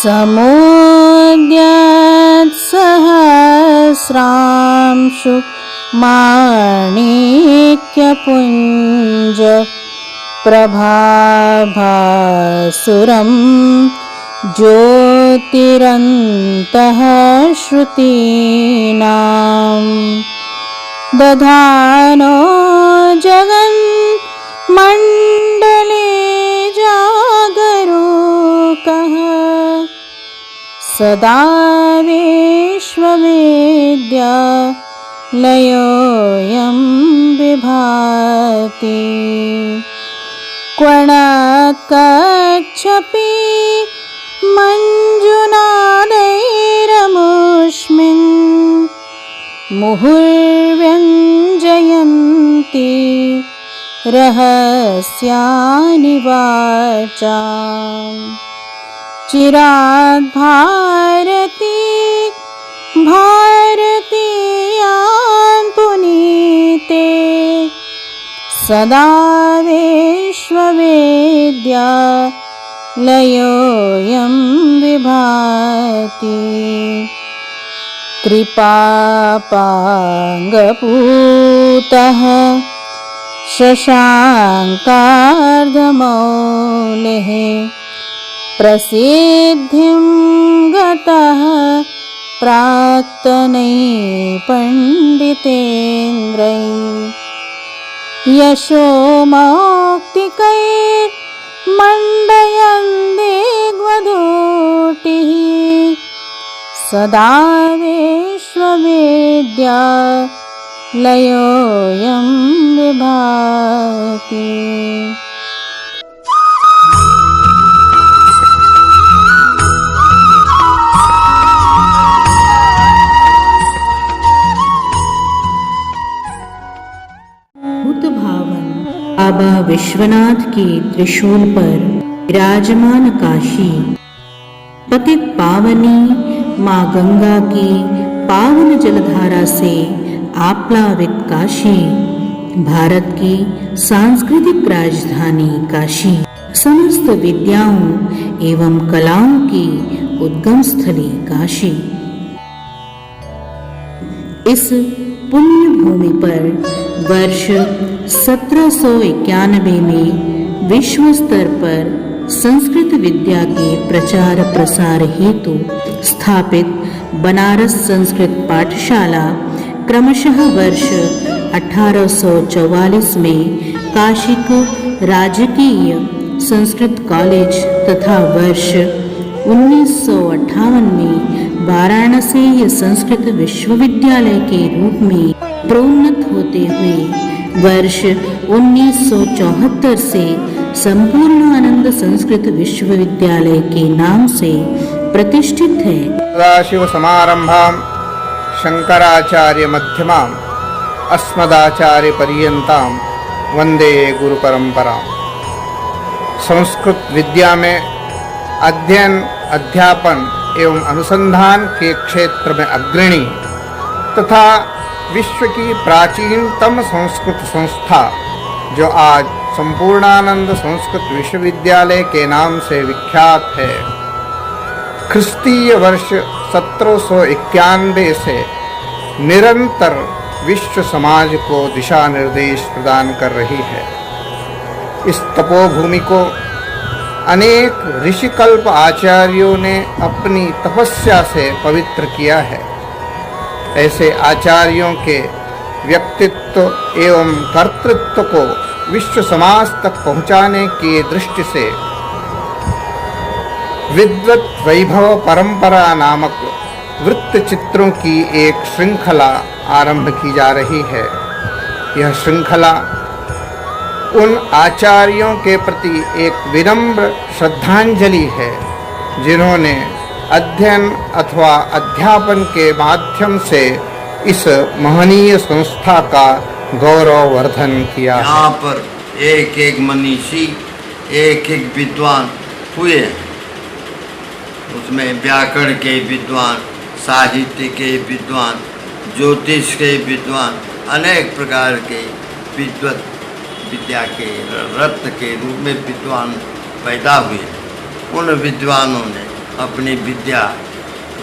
समुद्यत् सहस्रांशु माणिक्यपुञ्ज प्रभाभासुरं ज्योतिरन्तः श्रुतीनां दधानो जगन्मण्डले जागरूकः सदा विश्वविद्या लयोऽयं विभाति क्वणकच्छपि मञ्जुनादैरमुष्मिन् मुहुर्व्यञ्जयन्ति रहस्यानि वाचाम् चिरात् भारती भारतीयान् पुनीते सदा विश्वविद्या लयोऽयं विभाति कृपापाङ्गपूतः शशाङ्कार्धमौलिः प्रसिद्धिं गतः प्राक्तनैः पण्डितेन्द्रैः यशोमौक्तिकैर्मण्डयन्दिग्वधूटिः सदा विश्वविद्या लयोऽयं विभाति। बाबा विश्वनाथ के त्रिशूल पर विराजमान काशी, पतित पावनी माँ गंगा की पावन जलधारा से आप्लावित काशी, भारत की सांस्कृतिक राजधानी काशी, समस्त विद्याओं एवं कलाओं की उद्गम स्थली काशी। इस पुण्य भूमि पर वर्ष 1791 में विश्व स्तर पर संस्कृत विद्या के प्रचार प्रसार हेतु स्थापित बनारस संस्कृत पाठशाला क्रमशः वर्ष 1844 में काशिक राजकीय संस्कृत कॉलेज तथा वर्ष 1958 में वाराणसी संस्कृत विश्वविद्यालय के रूप में प्रोन्नत होते हुए वर्ष 1974 से संपूर्ण आनंद संस्कृत विश्वविद्यालय के नाम से प्रतिष्ठित है। सदाशिव समारंभां शंकराचार्य मध्यमां अस्मदाचार्य पर्यंतां वंदे गुरु परंपरा। संस्कृत विद्या में अध्ययन, अध्यापन एवं अनुसंधान के क्षेत्र में अग्रणी तथा विश्व की प्राचीनतम संस्कृत संस्था जो आज संपूर्णानंद संस्कृत विश्वविद्यालय के नाम से विख्यात है, ख्रिस्तीय वर्ष 1791 से निरंतर विश्व समाज को दिशा निर्देश प्रदान कर रही है। इस तपोभूमि को अनेक ऋषिकल्प आचार्यों ने अपनी तपस्या से पवित्र किया है। ऐसे आचार्यों के व्यक्तित्व एवं कर्तृत्व को विश्व समाज तक पहुंचाने की दृष्टि से विद्वत वैभव परंपरा नामक वृत्त चित्रों की एक श्रृंखला आरंभ की जा रही है। यह श्रृंखला उन आचार्यों के प्रति एक विनम्र श्रद्धांजलि है जिन्होंने अध्ययन अथवा अध्यापन के माध्यम से इस महनीय संस्था का गौरववर्धन किया। यहाँ पर एक एक मनीषी, एक एक विद्वान हुए, उसमें व्याकरण के विद्वान, साहित्य के विद्वान, ज्योतिष के विद्वान, अनेक प्रकार के विद्वत विद्या के रत्न के रूप में विद्वान पैदा हुए। उन विद्वानों ने अपनी विद्या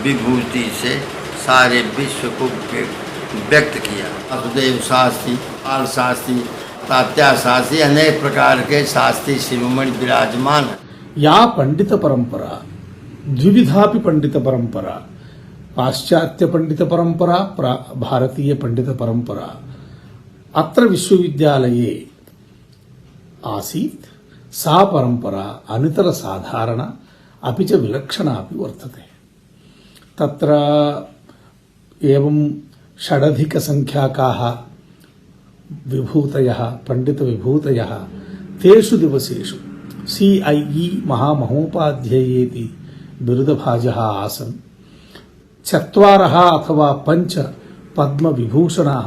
विभूति से सारे विश्व को व्यक्त किया। वासुदेव शास्त्री, पाल शास्त्री, तात्या शास्त्री, अनेक प्रकार के शास्त्री शिरोमणि विराजमान है। या पंडित परंपरा द्विविधापि पंडित परंपरा, पाश्चात्य पंडित परंपरा, भारतीय पंडित परंपरा अत्र विश्वविद्यालये आसीत्। सा परंपरा अनितर साधारण अपि च विलक्षणा अपि वर्तते। तत्र एवं षडधिक संख्याकाः विभूतयः, पंडित विभूतयः तेषु दिवसेषु CIE महामहोपाध्यायेति बिरुदभाजः आसन्। 4 अथवा 5 पद्मविभूषणाः,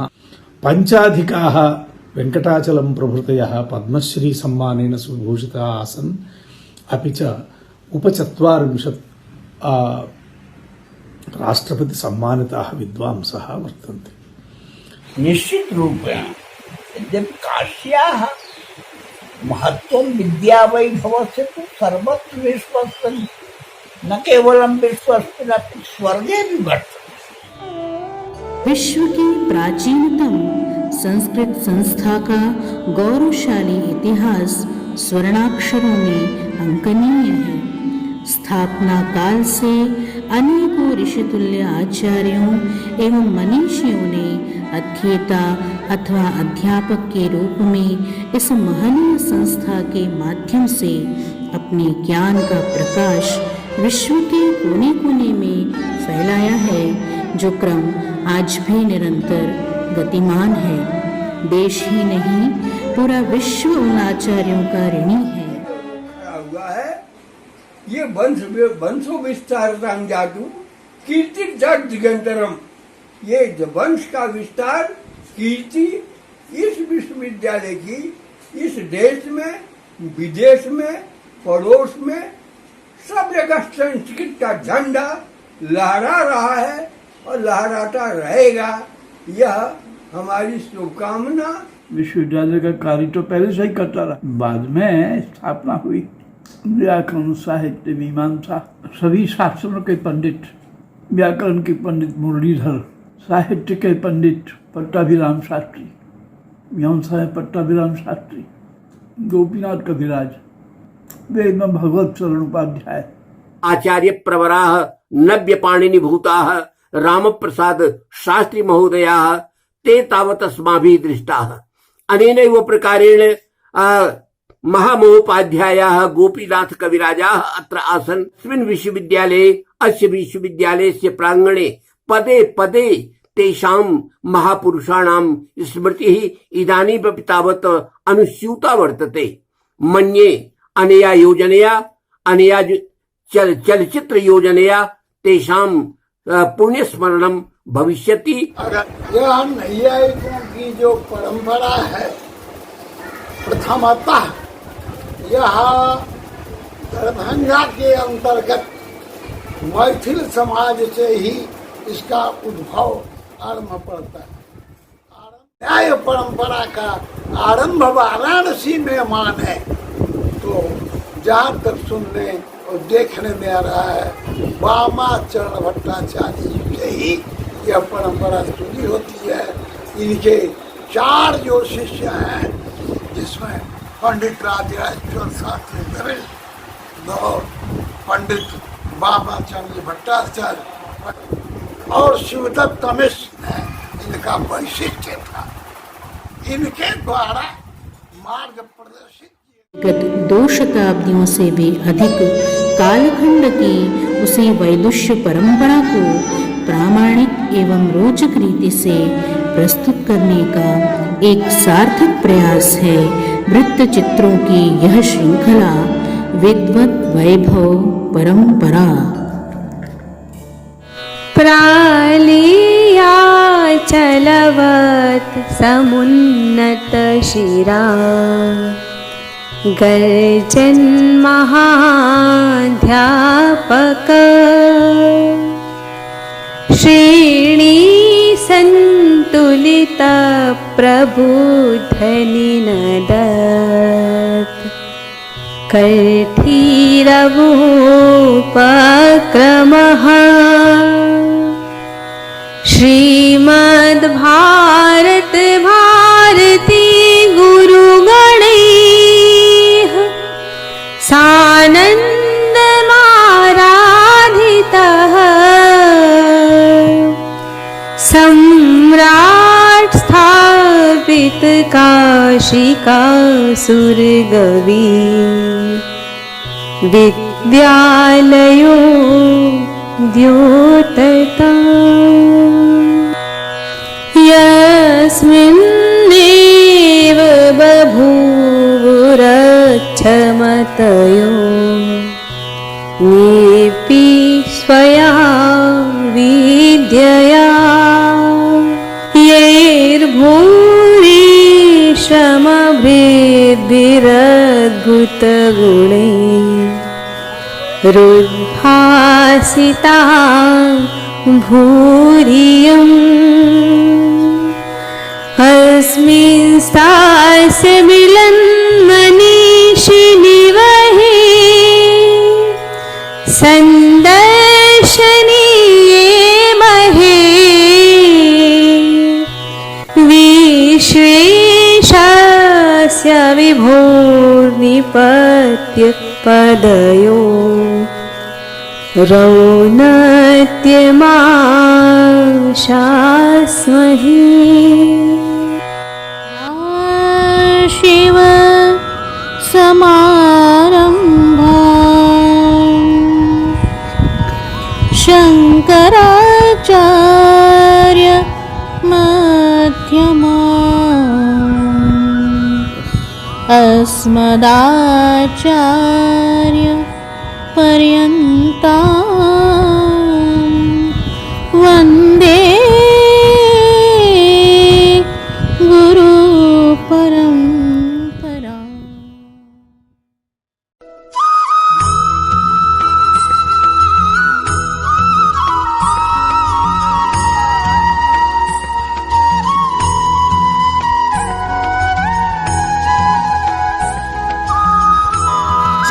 5 वेङ्कटाचलं प्रभृतयः पद्मश्री सम्मानेन सुविभूषिताः आसन्। अपि च 40 राष्ट्रपति सम्मानिताः विद्वांसः वर्तन्ते। निश्चित रूपेण जब काश्याः महत्त्वं विद्यावैभवस्य तु सर्वत्र विश्वस्ति, न केवलं विश्वस्ति अपि स्वर्गे भी वर्तते। विश्व की प्राचीनतम संस्कृत संस्था का गौरवशाली इतिहास स्वर्णाक्षरों में अंकनीय है। स्थापना काल से अनेकों ऋषितुल्य आचार्यों एवं मनीषियों ने अध्येता अथवा अध्यापक के रूप में इस महनीय संस्था के माध्यम से अपने ज्ञान का प्रकाश विश्व के कोने कोने में फैलाया है, जो क्रम आज भी निरंतर गतिमान है। देश ही नहीं, पूरा विश्व उन आचार्यों का ऋणी है। हुआ है ये वंशो विस्तार जातु कीर्ति दिगंतरम। ये वंश का विस्तार, कीर्ति इस विश्वविद्यालय की इस देश में, विदेश में, पड़ोस में सब जगह संस्कृत का झंडा लहरा रहा है और लहराता रहेगा। यह हमारी शुभकामना। विश्वविद्यालय का कार्य तो पहले से ही करता रहा, बाद में स्थापना हुई। व्याकरण, साहित्य, मीमांसा, सभी शास्त्रों के पंडित, व्याकरण के पंडित मुरलीधर, साहित्य के पंडित पट्टाभिराम शास्त्री, मीमांसा पट्टाभिराम शास्त्री, गोपीनाथ कविराज, वेद में भगवत चरण उपाध्याय, आचार्य प्रवराः नव्य पाणिनि भूताः राम प्रसाद शास्त्री महोदयाः ते तावत् अस्माभिः दृष्टाः। अनेनैव प्रकारेण महामहोपाध्यायाः गोपीनाथ कविराजाः अत्र आसन्। अस्मिन् विश्वविद्यालये अस्य विश्वविद्यालयस्य प्राङ्गणे पदे पदे तेषां महापुरुषाणां स्मृतिः इदानीमपि तावत् अनुस्यूता वर्तते। मन्ये अनया योजनया, अनया चलचित्र योजनया तेषां पुण्यस्मरणं भविष्यति। यह नैयायिकों की जो परंपरा है, प्रथमतः यह दरभंगा के अंतर्गत मैथिल समाज से ही इसका उद्भव आरंभ पड़ता है। न्याय परंपरा का आरंभ वाराणसी में मान है। तो जहाँ तक सुनने और देखने में आ रहा है, वामाचरण भट्टाचार्य से ही यह परंपरा शुरू होती है। इनके 4 जो शिष्य हैं, जिसमें पंडित राजराजेश्वर शास्त्री दरिल और पंडित वामाचरण भट्टाचार्य और शिवदत्त मिश्र, इनका वैशिष्ट्य था। इनके द्वारा मार्ग प्रदर्शित गत 2 शताब्दियों से भी अधिक कालखंड की उसी वैदुष्य परंपरा को प्रामाणिक एवं रोचक रीति से प्रस्तुत करने का एक सार्थक प्रयास है वृत्त चित्रों की यह श्रृंखला विद्वत वैभव परंपरा। प्रालिया चलवत समुन्नत शिरा गर्जन महाध्यापक श्रेणी संत तुलित प्रबुद्धनिनदत् कर्ठीरवोपक्रमः श्रीमद्भारत भारती गुरुगणैः सानन्दमाराधितः सम्राट् स्थापित काशिकासुरगवी विद्यालयो द्योतता यस्मिन्नेव बभूवुरक्षमतयो निपि स्वया विद्यया यैर्भूरि श्रमभेद्भिरद्भुतगुणैः रुद्भासिता भूरियम् अस्मिंस्तास्य मिलन्मनीषिनिवहे सन्दर्शनीये महे विश्वेशस्य विभोर्निपत्य पदयो रौनत्यमाशास्महे शिव समारंभा शंकराचार्य मध्यमा अस्मदाचार्य पर्यन्ता वन्दे गुरु परंपरा।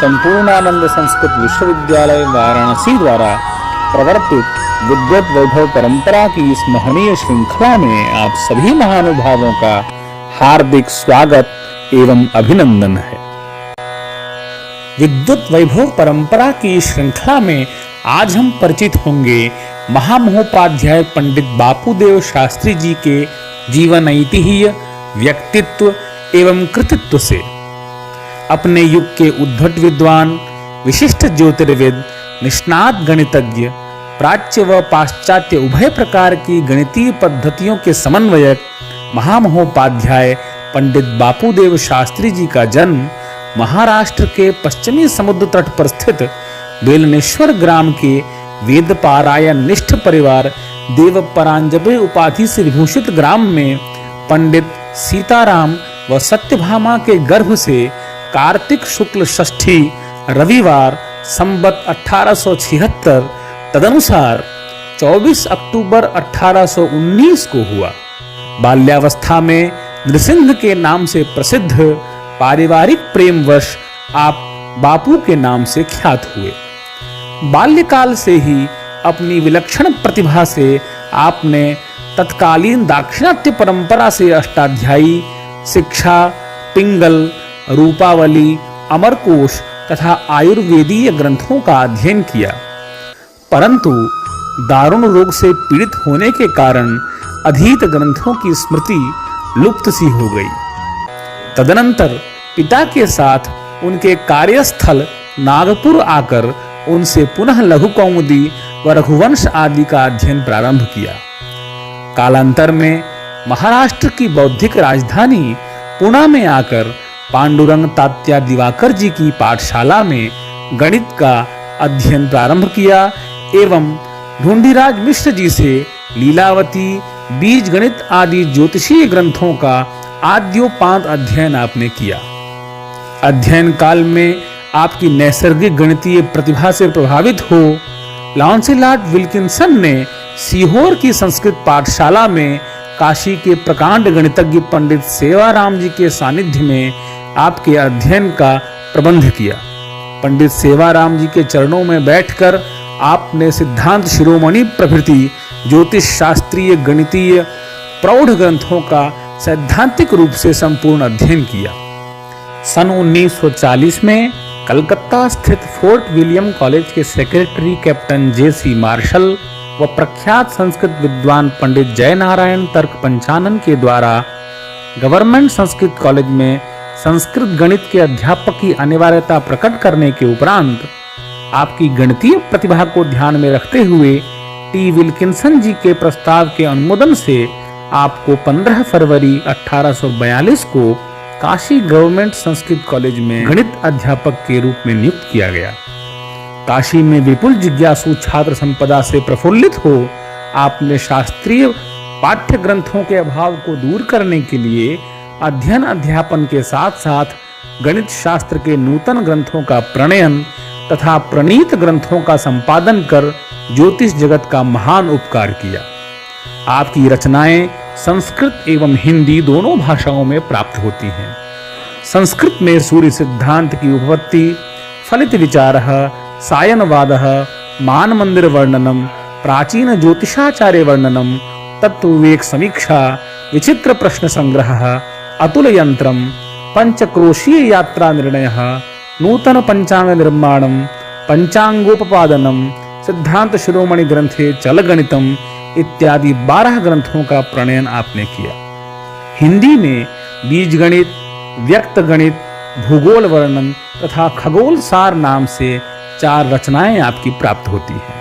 संपूर्णानंद संस्कृत विश्वविद्यालय वाराणसी द्वारा प्रवर्तित विद्वत वैभव परंपरा की इस महनीय श्रृंखला में आप सभी महानुभावों का हार्दिक स्वागत एवं अभिनंदन है। विद्वत वैभव परंपरा की इस श्रृंखला में आज हम परिचित होंगे महामहोपाध्याय पंडित बापूदेव शास्त्री जी के जीवन ऐतिह्य, व्यक्तित्व एवं कृतित्व से। अपने युग के उद्भट विद्वान, विशिष्ट ज्योतिर्विद, निष्णात गणितज्ञ, प्राच्य व पाश्चात्य उभय प्रकार की गणितीय पद्धतियों के समन्वयक महामहोपाध्याय पंडित बापूदेव शास्त्री जी का जन्म महाराष्ट्र के पश्चिमी समुद्र तट पर स्थित बेलनेश्वर ग्राम के वेद पारायण निष्ठ परिवार देवपरांजपे उपाधि से विभूषित ग्राम में पंडित सीताराम व सत्यभामा के गर्भ से कार्तिक शुक्ल षष्ठी रविवार संवत 1876 तदनुसार 24 अक्टूबर 1819 को हुआ। बाल्यावस्था में नृसिंह के नाम से प्रसिद्ध पारिवारिक प्रेमवश आप बापू के नाम से ख्यात हुए। बाल्यकाल से ही अपनी विलक्षण प्रतिभा से आपने तत्कालीन दाक्षिणात्य परंपरा से अष्टाध्यायी, शिक्षा, पिंगल, रूपावली, अमरकोश तथा आयुर्वेदीय ग्रंथों का अध्ययन किया, परंतु दारुण रोग से पीड़ित होने के कारण अधीत ग्रंथों की स्मृति लुप्त सी हो गई। तदनंतर पिता के साथ उनके कार्यस्थल नागपुर आकर उनसे पुनः लघु कौमुदी व रघुवंश आदि का अध्ययन प्रारंभ किया। कालांतर में महाराष्ट्र की बौद्धिक राजधानी पुणे में आकर पांडुरंग तात्या दिवाकर जी की पाठशाला में गणित का अध्ययन प्रारंभ किया एवं ढूंढीराज मिश्र जी से लीलावती, बीज गणित आदि ज्योतिषीय ग्रंथों का आद्योपांत अध्ययन आपने किया। अध्ययन काल में आपकी नैसर्गिक गणितीय प्रतिभा से प्रभावित हो लॉन्सिलाट विल्किंसन ने सीहोर की संस्कृत पाठशाला में काशी के प्रकांड गणितज्ञ पंडित सेवाराम जी के सानिध्य में आपके अध्ययन का प्रबंध किया। पंडित सेवाराम जी के चरणों में बैठकर आपने सिद्धांत शिरोमणि प्रभृति ज्योतिष शास्त्रीय गणितीय प्रौढ़ ग्रंथों का सैद्धांतिक रूप से संपूर्ण अध्ययन किया। सन 1940 में कलकत्ता स्थित फोर्ट विलियम कॉलेज के सेक्रेटरी कैप्टन जे.सी. मार्शल व प्रख्यात संस्कृत विद्वान पंडित जयनारायण तर्क पंचानन के द्वारा गवर्नमेंट संस्कृत कॉलेज में संस्कृत गणित के अध्यापक की अनिवार्यता प्रकट करने के उपरांत आपकी गणितीय प्रतिभा को ध्यान में रखते हुए टी विल्किंसन जी के प्रस्ताव के अनुमोदन से आपको 15 फरवरी 1842 को काशी गवर्नमेंट संस्कृत कॉलेज में गणित अध्यापक के रूप में नियुक्त किया गया। काशी में विपुल जिज्ञासु छात्र संपदा से प्रफुल्लित हो आपने शास्त्रीय पाठ्य ग्रंथों के अभाव को दूर करने के लिए अध्ययन अध्यापन के साथ साथ गणित शास्त्र के नूतन ग्रंथों का प्रणयन तथा प्रणीत ग्रंथों का संपादन कर ज्योतिष जगत का महान उपकार किया। आपकी रचनाएं संस्कृत एवं हिंदी दोनों भाषाओं में प्राप्त होती हैं। संस्कृत में सूर्य सिद्धांत की उपपत्ति, फलित विचारः, सायनवादः, मान मंदिर वर्णनम, प्राचीन ज्योतिषाचार्य वर्णनम, तत्व विवेक समीक्षा, विचित्र प्रश्न संग्रह, अतुल यंत्रम, पंचक्रोशीय यात्रा निर्णयः, नूतन पंचांग निर्माणम, पंचांगोपपादनम, सिद्धांत शिरोमणि ग्रंथे चल गणितम इत्यादि 12 ग्रंथों का प्रणयन आपने किया। हिंदी में बीज गणित, व्यक्त गणित, भूगोल वर्णन तथा खगोल सार नाम से 4 रचनाएं आपकी प्राप्त होती हैं।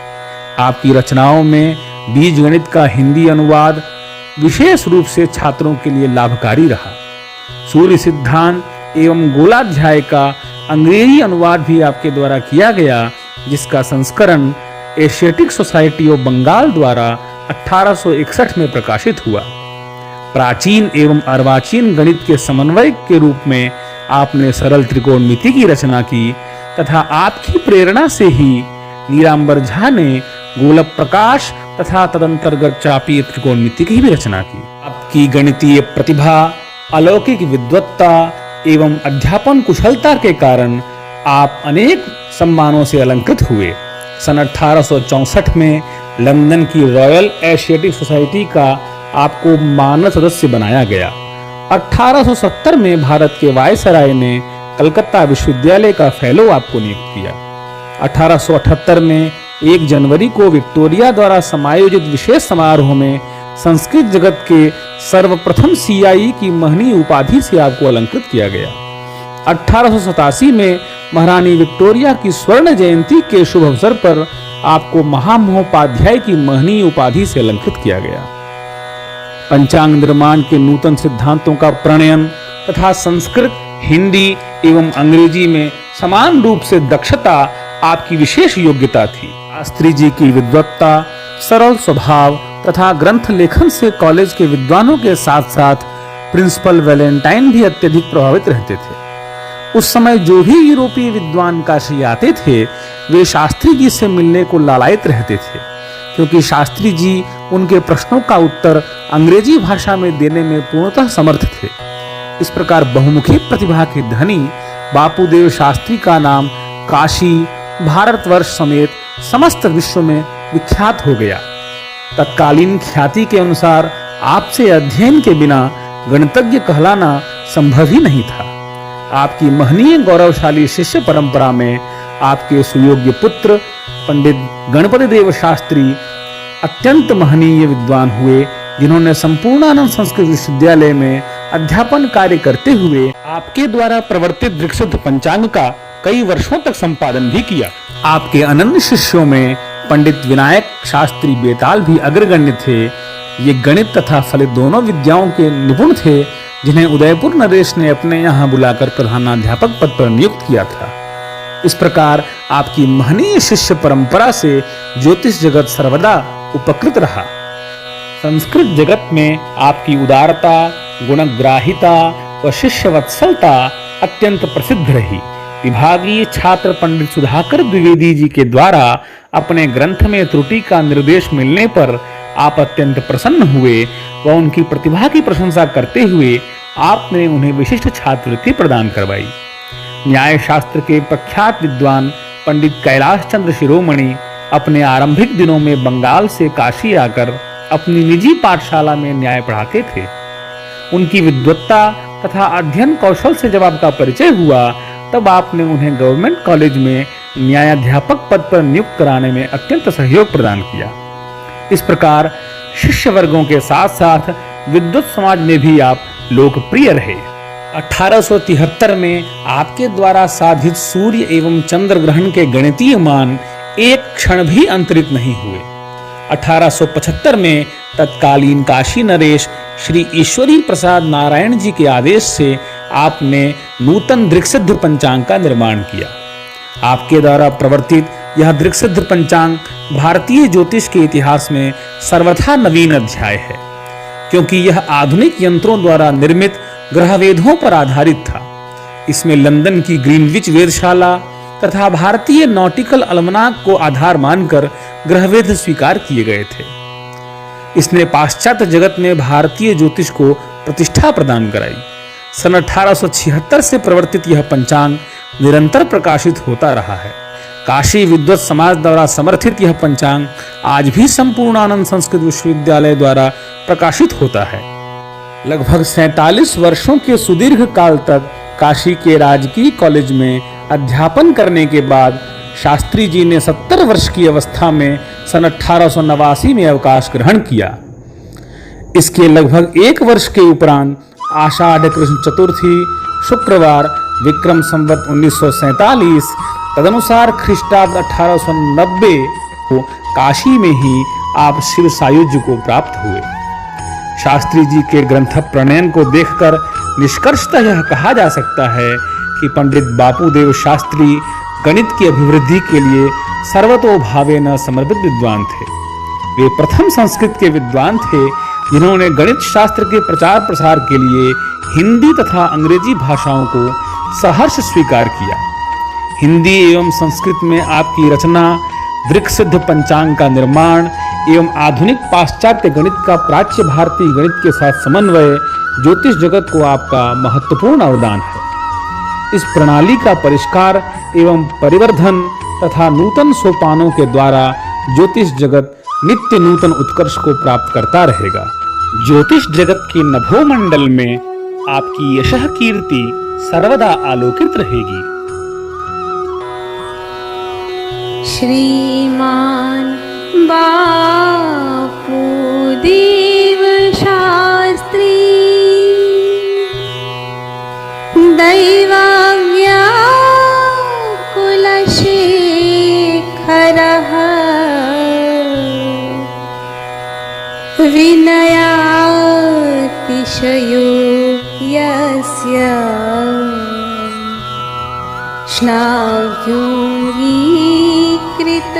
आपकी रचनाओं में बीज गणित का हिंदी अनुवाद विशेष रूप से छात्रों के लिए लाभकारी रहा। सूर्य सिद्धांत एवं गोलाध्याय का अंग्रेजी अनुवाद भी आपके द्वारा किया गया, जिसका संस्करण एशियाटिक सोसाइटी ऑफ बंगाल द्वारा 1861 में प्रकाशित हुआ। प्राचीन एवं अर्वाचीन गणित के समन्वय के रूप में आपने सरल त्रिकोणमिति की रचना की तथा आपकी प्रेरणा से ही नीलांबर झा ने गोलक प्रकाश तथा तदंतर्गत चापीय त्रिकोणमिति की भी रचना की। आपकी गणितीय प्रतिभा, अलौकिक विद्वत्ता एवं अध्यापन कुशलता के कारण आप अनेक सम्मानों से अलंकृत हुए। सन 1864 में लंदन की रॉयल एशियाटिक सोसाइटी का आपको मानद सदस्य बनाया गया। 1870 में भारत के वायसराय ने कलकत्ता विश्वविद्यालय का फेलो आपको नियुक्त किया। 1878 में 1 जनवरी को विक्टोरिया द्वारा समायोजित विशेष समारोह में संस्कृत जगत के सर्वप्रथम CIE की महनी उपाधि से आपको अलंकृत किया गया। 1887 में महारानी विक्टोरिया की स्वर्ण जयंती के शुभ अवसर पर आपको महामहोपाध्याय की महनी उपाधि से अलंकृत किया गया। पंचांग निर्माण के नूतन सिद्धांतों का प्रणयन तथा संस्कृत, हिंदी एवं अंग्रेजी में समान रूप से दक्षता आपकी विशेष योग्यता थी। शास्त्री जी की विद्वत्ता, सरल स्वभाव तथा ग्रंथ लेखन से कॉलेज के विद्वानों के साथ साथ प्रिंसिपल वैलेंटाइन भी अत्यधिक प्रभावित रहते थे। उस समय जो भी यूरोपीय विद्वान काशी आते थे वे शास्त्री जी से मिलने को लालायित रहते थे, क्योंकि शास्त्री जी उनके प्रश्नों का उत्तर अंग्रेजी भाषा में देने में पूर्णतः समर्थ थे। इस प्रकार बहुमुखी प्रतिभा के धनी बापूदेव शास्त्री का नाम काशी, भारतवर्ष समेत समस्त विश्व में विख्यात हो गया। तत्कालीन ख्याति के अनुसार आपसे अध्ययन के बिना गणितज्ञ कहलाना संभव ही नहीं था। आपकी महनीय गौरवशाली शिष्य परंपरा में आपके सुयोग्य पुत्र पंडित गणपति देव शास्त्री अत्यंत महनीय विद्वान हुए, जिन्होंने संपूर्णानंद संस्कृत विश्वविद्यालय में अध्यापन कार्य करते हुए आपके द्वारा प्रवर्तित दृक्सिद्ध पंचांग का कई वर्षों तक संपादन भी किया। आपके अनन्य शिष्यों में पंडित विनायक शास्त्री बेताल भी अग्रगण्य थे। ये गणित तथा फलित दोनों विद्याओं के निपुण थे, जिन्हें उदयपुर नरेश ने अपने यहाँ बुलाकर प्रधानाध्यापक पद पर नियुक्त किया था। इस प्रकार आपकी महनीय शिष्य परंपरा से ज्योतिष जगत सर्वदा उपकृत रहा। संस्कृत जगत में आपकी उदारता, गुणग्राहिता व शिष्य वत्सलता अत्यंत प्रसिद्ध रही। विभागीय छात्र पंडित सुधाकर द्विवेदी जी के द्वारा अपने ग्रंथ में त्रुटि का निर्देश मिलने पर आप अत्यंत प्रसन्न हुए व उनकी प्रतिभा की प्रशंसा करते हुए आपने उन्हें विशिष्ट छात्रवृत्ति प्रदान करवाई। न्याय शास्त्र के प्रख्यात विद्वान पंडित कैलाश चंद्र शिरोमणि अपने आरंभिक दिनों में बंगाल से काशी आकर अपनी निजी पाठशाला में न्याय पढ़ाते थे। उनकी विद्वत्ता तथा अध्ययन कौशल से जब आपका परिचय हुआ तब आपने उन्हें गवर्नमेंट कॉलेज में न्यायाध्यापक पद पर नियुक्त कराने में अत्यंत सहयोग प्रदान किया। इस प्रकार शिष्य वर्गों के साथ साथ विद्वत समाज में भी आप लोकप्रिय रहे। 1873 में आपके द्वारा साधित सूर्य एवं चंद्र ग्रहण के गणितीय मान एक क्षण भी अंतरित नहीं हुए। 1875 में तत्कालीन काशी नरेश श्री ईश्वरी प्रसाद नारायण जी के आदेश से आपने नूतन दृक्सिद्ध पंचांग का निर्माण किया। आपके द्वारा प्रवर्तित यह दृक्सिद्ध पंचांग भारतीय ज्योतिष के इतिहास में सर्वथा नवीन अध्याय है, क्योंकि यह आधुनिक यंत्रों द्वारा निर्मित ग्रहवेदों पर आधारित था। इसमें लंदन की ग्रीनविच वेधशाला तथा भारतीय नॉटिकल अलमनाक को आधार मानकर ग्रहवेद स्वीकार किए गए थे। इसने पाश्चात्य जगत में भारतीय ज्योतिष को प्रतिष्ठा प्रदान कराई। सन 1876 से प्रवर्तित यह पंचांग निरंतर प्रकाशित होता रहा है। काशी विद्वत समाज द्वारा समर्थित यह पंचांग आज भी संपूर्णानंद संस्कृत विश्वविद्यालय द्वारा प्रकाशित होता है। लगभग 47 वर्षों के सुदीर्घ काल तक काशी के राजकीय कॉलेज में अध्यापन करने के बाद शास्त्री जी ने 70 वर्ष की अवस्था में सन 1889 में अवकाश ग्रहण किया। इसके लगभग एक वर्ष के उपरांत आषाढ़ कृष्ण चतुर्थी शुक्रवार विक्रम संवत 1947 तदनुसार ख्रीष्टाब्द 1890 को काशी में ही आप शिव सायुज्य को प्राप्त हुए। शास्त्री जी के ग्रंथ प्रणयन को देखकर निष्कर्षतः यह कहा जा सकता है कि पंडित बापूदेव शास्त्री गणित की अभिवृद्धि के लिए सर्वतोभावेन समर्पित विद्वान थे। वे प्रथम संस्कृत के विद्वान थे जिन्होंने गणित शास्त्र के प्रचार प्रसार के लिए हिंदी तथा अंग्रेजी भाषाओं को सहर्ष स्वीकार किया। हिंदी एवं संस्कृत में आपकी रचना, दृक्सिद्ध पंचांग का निर्माण एवं आधुनिक पाश्चात्य गणित का प्राच्य भारतीय गणित के साथ समन्वय ज्योतिष जगत को आपका महत्वपूर्ण अवदान है। इस प्रणाली का परिष्कार एवं परिवर्धन तथा नूतन सोपानों के द्वारा ज्योतिष जगत नित्य नूतन उत्कर्ष को प्राप्त करता रहेगा। ज्योतिष जगत के नभोमंडल में आपकी यशः कीर्ति सर्वदा आलोकित रहेगी। श्रीमान बापूदेव शास्त्री दैवाव्याकुलशेखरः विनयातिशयो यस्य श्लाघ्यो विकृत